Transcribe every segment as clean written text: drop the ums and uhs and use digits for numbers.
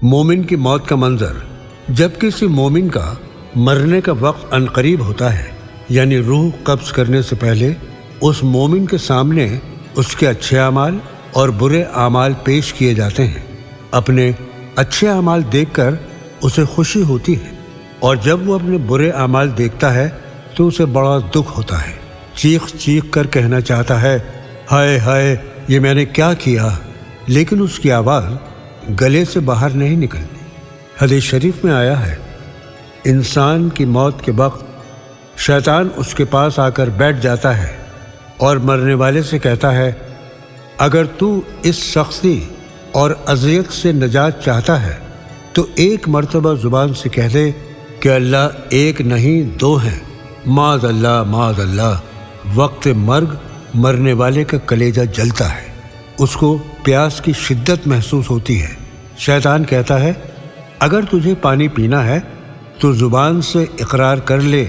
مومن کی موت کا منظر۔ جب کسی مومن کا مرنے کا وقت عنقریب ہوتا ہے، یعنی روح قبض کرنے سے پہلے، اس مومن کے سامنے اس کے اچھے اعمال اور برے اعمال پیش کیے جاتے ہیں۔ اپنے اچھے اعمال دیکھ کر اسے خوشی ہوتی ہے، اور جب وہ اپنے برے اعمال دیکھتا ہے تو اسے بڑا دکھ ہوتا ہے۔ چیخ چیخ کر کہنا چاہتا ہے، ہائے ہائے، یہ میں نے کیا کیا، لیکن اس کی آواز گلے سے باہر نہیں نکلتی۔ حدیث شریف میں آیا ہے، انسان کی موت کے وقت شیطان اس کے پاس آ کر بیٹھ جاتا ہے اور مرنے والے سے کہتا ہے، اگر تو اس سختی اور اذیت سے نجات چاہتا ہے تو ایک مرتبہ زبان سے کہہ دے کہ اللہ ایک نہیں دو ہیں، معاذ اللہ معاذ اللہ۔ وقت مرگ مرنے والے کا کلیجہ جلتا ہے، اس کو پیاس کی شدت محسوس ہوتی ہے۔ شیطان کہتا ہے، اگر تجھے پانی پینا ہے تو زبان سے اقرار کر لے،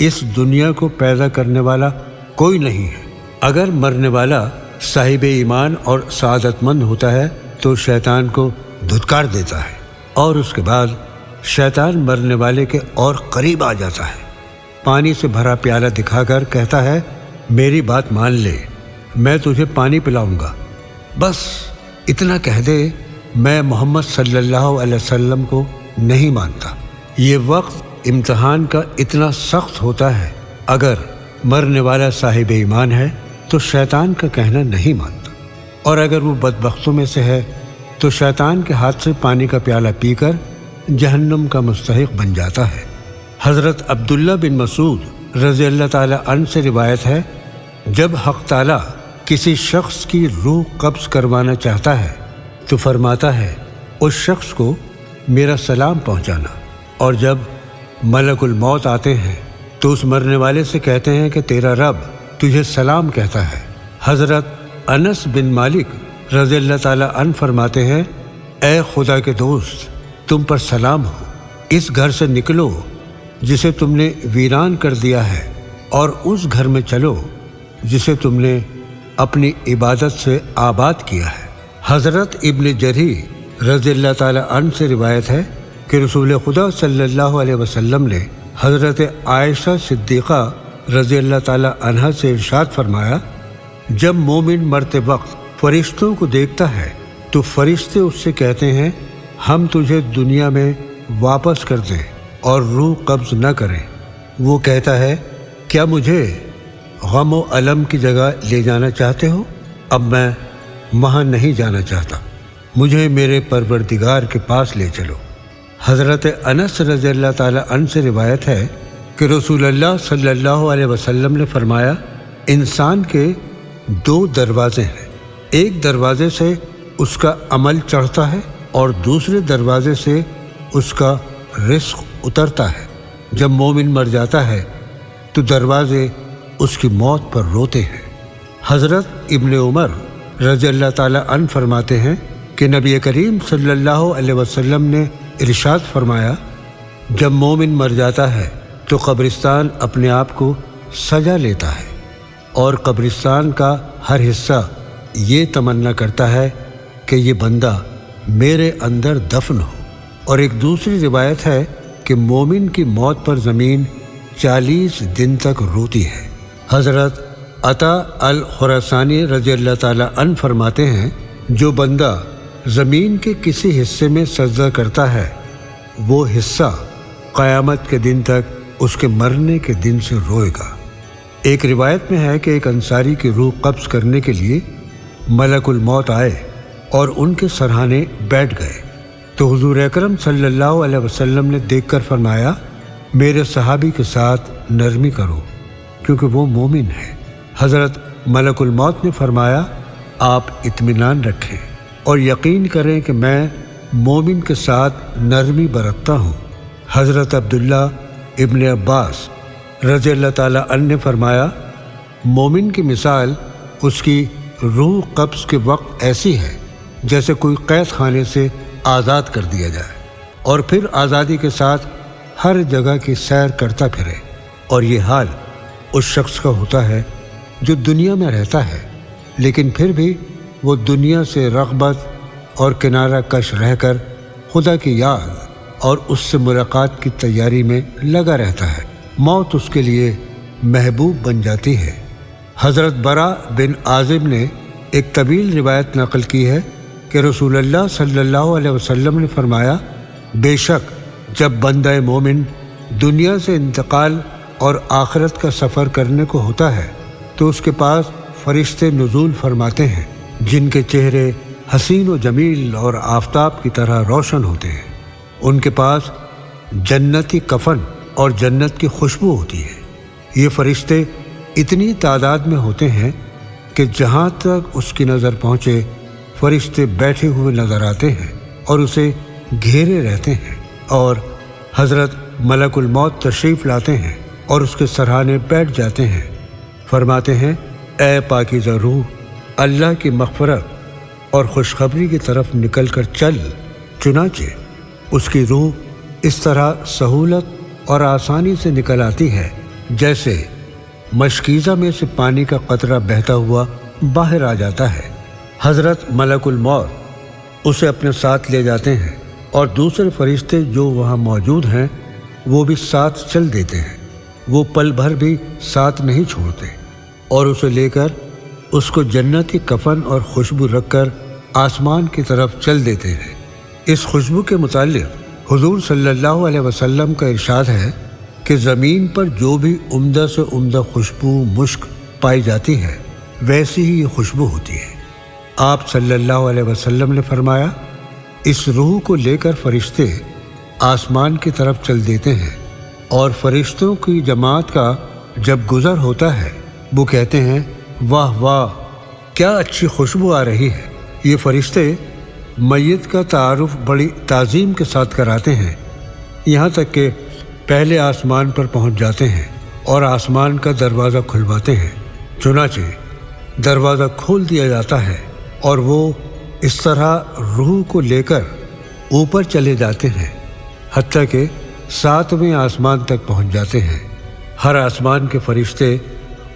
اس دنیا کو پیدا کرنے والا کوئی نہیں ہے۔ اگر مرنے والا صاحب ایمان اور سعادت مند ہوتا ہے تو شیطان کو دھتکار دیتا ہے، اور اس کے بعد شیطان مرنے والے کے اور قریب آ جاتا ہے، پانی سے بھرا پیالہ دکھا کر کہتا ہے، میری بات مان لے، میں تجھے پانی پلاؤں گا، بس اتنا کہہ دے، میں محمد صلی اللہ علیہ وسلم کو نہیں مانتا۔ یہ وقت امتحان کا اتنا سخت ہوتا ہے، اگر مرنے والا صاحب ایمان ہے تو شیطان کا کہنا نہیں مانتا، اور اگر وہ بدبختوں میں سے ہے تو شیطان کے ہاتھ سے پانی کا پیالہ پی کر جہنم کا مستحق بن جاتا ہے۔ حضرت عبداللہ بن مسعود رضی اللہ تعالی عنہ سے روایت ہے، جب حق تعالی کسی شخص کی روح قبض کروانا چاہتا ہے تو فرماتا ہے، اس شخص کو میرا سلام پہنچانا، اور جب ملک الموت آتے ہیں تو اس مرنے والے سے کہتے ہیں کہ تیرا رب تجھے سلام کہتا ہے۔ حضرت انس بن مالک رضی اللہ تعالی عنہ فرماتے ہیں، اے خدا کے دوست، تم پر سلام ہو، اس گھر سے نکلو جسے تم نے ویران کر دیا ہے، اور اس گھر میں چلو جسے تم نے اپنی عبادت سے آباد کیا ہے۔ حضرت ابن جریر رضی اللہ تعالی عنہ سے روایت ہے کہ رسول خدا صلی اللہ علیہ وسلم نے حضرت عائشہ صدیقہ رضی اللہ تعالی عنہا سے ارشاد فرمایا، جب مومن مرتے وقت فرشتوں کو دیکھتا ہے تو فرشتے اس سے کہتے ہیں، ہم تجھے دنیا میں واپس کر دیں اور روح قبض نہ کریں۔ وہ کہتا ہے، کیا مجھے غم و الم کی جگہ لے جانا چاہتے ہو؟ اب میں وہاں نہیں جانا چاہتا، مجھے میرے پروردگار کے پاس لے چلو۔ حضرت انس رضی اللہ تعالی عنہ سے روایت ہے کہ رسول اللہ صلی اللہ علیہ وسلم نے فرمایا، انسان کے دو دروازے ہیں، ایک دروازے سے اس کا عمل چڑھتا ہے اور دوسرے دروازے سے اس کا رزق اترتا ہے۔ جب مومن مر جاتا ہے تو دروازے اس کی موت پر روتے ہیں۔ حضرت ابن عمر رضی اللہ تعالی عنہ فرماتے ہیں کہ نبی کریم صلی اللہ علیہ وسلم نے ارشاد فرمایا، جب مومن مر جاتا ہے تو قبرستان اپنے آپ کو سجا لیتا ہے، اور قبرستان کا ہر حصہ یہ تمنا کرتا ہے کہ یہ بندہ میرے اندر دفن ہو۔ اور ایک دوسری روایت ہے کہ مومن کی موت پر زمین 40 دن تک روتی ہے۔ حضرت عطا الخراسانی رضی اللہ تعالی عنہ فرماتے ہیں، جو بندہ زمین کے کسی حصے میں سجدہ کرتا ہے، وہ حصہ قیامت کے دن تک اس کے مرنے کے دن سے روئے گا۔ ایک روایت میں ہے کہ ایک انصاری کی روح قبض کرنے کے لیے ملک الموت آئے اور ان کے سرہانے بیٹھ گئے، تو حضور اکرم صلی اللہ علیہ وسلم نے دیکھ کر فرمایا، میرے صحابی کے ساتھ نرمی کرو کیونکہ وہ مومن ہے۔ حضرت ملک الموت نے فرمایا، آپ اطمینان رکھیں اور یقین کریں کہ میں مومن کے ساتھ نرمی برتتا ہوں۔ حضرت عبداللہ ابن عباس رضی اللہ تعالی عنہ نے فرمایا، مومن کی مثال اس کی روح قبض کے وقت ایسی ہے جیسے کوئی قید خانے سے آزاد کر دیا جائے، اور پھر آزادی کے ساتھ ہر جگہ کی سیر کرتا پھرے، اور یہ حال اس شخص کا ہوتا ہے جو دنیا میں رہتا ہے لیکن پھر بھی وہ دنیا سے رغبت اور کنارہ کش رہ کر خدا کی یاد اور اس سے ملاقات کی تیاری میں لگا رہتا ہے، موت اس کے لیے محبوب بن جاتی ہے۔ حضرت برا بن عازب نے ایک طویل روایت نقل کی ہے کہ رسول اللہ صلی اللہ علیہ وسلم نے فرمایا، بے شک جب بندہ مومن دنیا سے انتقال اور آخرت کا سفر کرنے کو ہوتا ہے تو اس کے پاس فرشتے نزول فرماتے ہیں جن کے چہرے حسین و جمیل اور آفتاب کی طرح روشن ہوتے ہیں۔ ان کے پاس جنتی کفن اور جنت کی خوشبو ہوتی ہے۔ یہ فرشتے اتنی تعداد میں ہوتے ہیں کہ جہاں تک اس کی نظر پہنچے فرشتے بیٹھے ہوئے نظر آتے ہیں اور اسے گھیرے رہتے ہیں، اور حضرت ملک الموت تشریف لاتے ہیں اور اس کے سرہانے بیٹھ جاتے ہیں۔ فرماتے ہیں، اے پاکیزہ روح، اللہ کی مغفرت اور خوشخبری کی طرف نکل کر چل۔ چنانچہ اس کی روح اس طرح سہولت اور آسانی سے نکل آتی ہے جیسے مشکیزہ میں سے پانی کا قطرہ بہتا ہوا باہر آ جاتا ہے۔ حضرت ملک الموت اسے اپنے ساتھ لے جاتے ہیں اور دوسرے فرشتے جو وہاں موجود ہیں وہ بھی ساتھ چل دیتے ہیں۔ وہ پل بھر بھی ساتھ نہیں چھوڑتے اور اسے لے کر اس کو جنتی کفن اور خوشبو رکھ کر آسمان کی طرف چل دیتے ہیں۔ اس خوشبو کے متعلق حضور صلی اللہ علیہ وسلم کا ارشاد ہے کہ زمین پر جو بھی عمدہ سے عمدہ خوشبو مشک پائی جاتی ہے ویسی ہی یہ خوشبو ہوتی ہے۔ آپ صلی اللہ علیہ وسلم نے فرمایا، اس روح کو لے کر فرشتے آسمان کی طرف چل دیتے ہیں اور فرشتوں کی جماعت کا جب گزر ہوتا ہے وہ کہتے ہیں، واہ واہ، کیا اچھی خوشبو آ رہی ہے۔ یہ فرشتے میت کا تعارف بڑی تعظیم کے ساتھ کراتے ہیں، یہاں تک کہ پہلے آسمان پر پہنچ جاتے ہیں اور آسمان کا دروازہ کھلواتے ہیں۔ چنانچہ دروازہ کھول دیا جاتا ہے اور وہ اس طرح روح کو لے کر اوپر چلے جاتے ہیں حتیٰ کہ 7ویں آسمان تک پہنچ جاتے ہیں۔ ہر آسمان کے فرشتے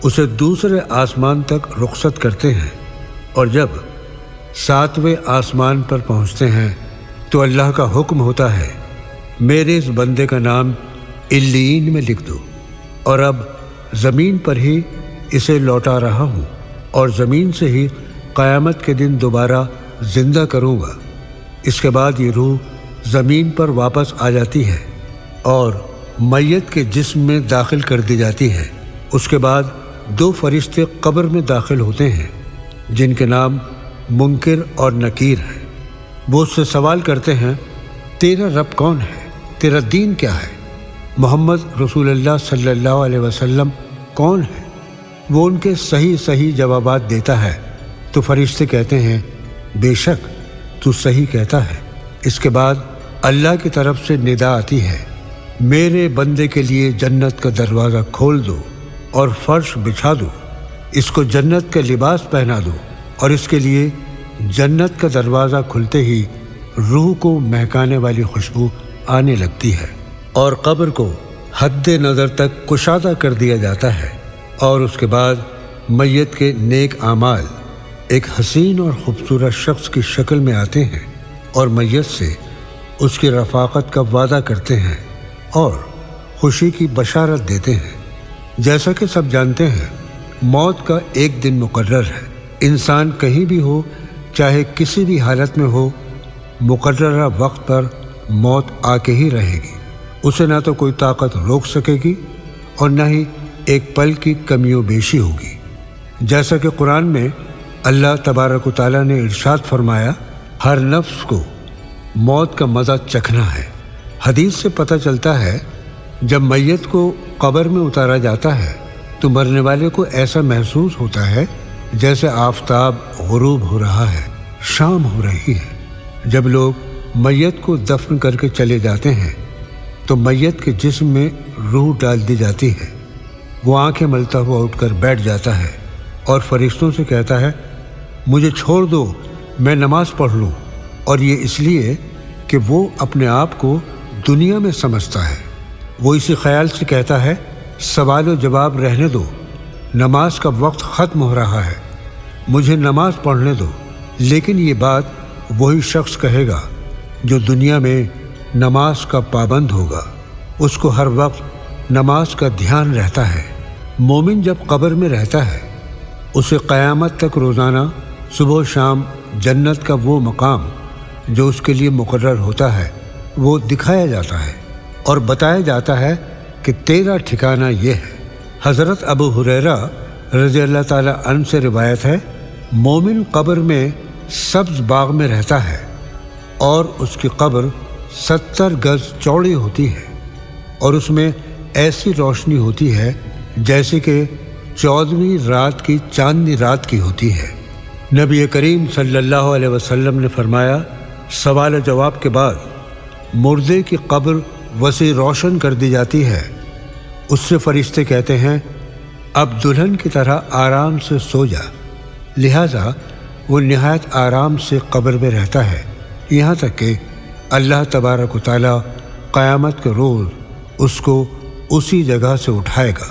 اسے دوسرے آسمان تک رخصت کرتے ہیں، اور جب 7ویں آسمان پر پہنچتے ہیں تو اللہ کا حکم ہوتا ہے، میرے اس بندے کا نام علیین میں لکھ دو، اور اب زمین پر ہی اسے لوٹا رہا ہوں اور زمین سے ہی قیامت کے دن دوبارہ زندہ کروں گا۔ اس کے بعد یہ روح زمین پر واپس آ جاتی ہے اور میت کے جسم میں داخل کر دی جاتی ہے۔ اس کے بعد 2 فرشتے قبر میں داخل ہوتے ہیں جن کے نام منکر اور نکیر ہیں۔ وہ اس سے سوال کرتے ہیں، تیرا رب کون ہے؟ تیرا دین کیا ہے؟ محمد رسول اللہ صلی اللہ علیہ وسلم کون ہے؟ وہ ان کے صحیح جوابات دیتا ہے تو فرشتے کہتے ہیں، بے شک تو صحیح کہتا ہے۔ اس کے بعد اللہ کی طرف سے ندا آتی ہے، میرے بندے کے لیے جنت کا دروازہ کھول دو اور فرش بچھا دو، اس کو جنت کا لباس پہنا دو، اور اس کے لیے جنت کا دروازہ کھلتے ہی روح کو مہکانے والی خوشبو آنے لگتی ہے، اور قبر کو حد نظر تک کشادہ کر دیا جاتا ہے، اور اس کے بعد میت کے نیک اعمال ایک حسین اور خوبصورت شخص کی شکل میں آتے ہیں اور میت سے اس کی رفاقت کا وعدہ کرتے ہیں اور خوشی کی بشارت دیتے ہیں۔ جیسا کہ سب جانتے ہیں، موت کا ایک دن مقرر ہے۔ انسان کہیں بھی ہو، چاہے کسی بھی حالت میں ہو، مقررہ وقت پر موت آ کے ہی رہے گی۔ اسے نہ تو کوئی طاقت روک سکے گی اور نہ ہی ایک پل کی کمی و بیشی ہوگی۔ جیسا کہ قرآن میں اللہ تبارک و تعالیٰ نے ارشاد فرمایا، ہر نفس کو موت کا مزہ چکھنا ہے۔ حدیث سے پتہ چلتا ہے جب میت کو قبر میں اتارا جاتا ہے تو مرنے والے کو ایسا محسوس ہوتا ہے جیسے آفتاب غروب ہو رہا ہے، شام ہو رہی ہے۔ جب لوگ میت کو دفن کر کے چلے جاتے ہیں تو میت کے جسم میں روح ڈال دی جاتی ہے۔ وہ آنکھیں ملتا ہوا اٹھ کر بیٹھ جاتا ہے اور فرشتوں سے کہتا ہے، مجھے چھوڑ دو، میں نماز پڑھ لوں۔ اور یہ اس لیے کہ وہ اپنے آپ کو دنیا میں سمجھتا ہے۔ وہ اسی خیال سے کہتا ہے، سوال و جواب رہنے دو، نماز کا وقت ختم ہو رہا ہے، مجھے نماز پڑھنے دو۔ لیکن یہ بات وہی شخص کہے گا جو دنیا میں نماز کا پابند ہوگا اس کو ہر وقت نماز کا دھیان رہتا ہے۔ مومن جب قبر میں رہتا ہے اسے قیامت تک روزانہ صبح و شام جنت کا وہ مقام جو اس کے لیے مقرر ہوتا ہے وہ دکھایا جاتا ہے اور بتایا جاتا ہے کہ تیرا ٹھکانہ یہ ہے۔ حضرت ابو ہریرہ رضی اللہ تعالی عنہ سے روایت ہے، مومن قبر میں سبز باغ میں رہتا ہے اور اس کی قبر 70 گز چوڑی ہوتی ہے اور اس میں ایسی روشنی ہوتی ہے جیسے کہ 14ویں رات کی چاندنی رات کی ہوتی ہے۔ نبی کریم صلی اللہ علیہ وسلم نے فرمایا، سوال و جواب کے بعد مردے کی قبر وسیع روشن کر دی جاتی ہے۔ اس سے فرشتے کہتے ہیں، اب دلہن کی طرح آرام سے سو جا۔ لہٰذا وہ نہایت آرام سے قبر میں رہتا ہے یہاں تک کہ اللہ تبارک و تعالیٰ قیامت کے روز اس کو اسی جگہ سے اٹھائے گا۔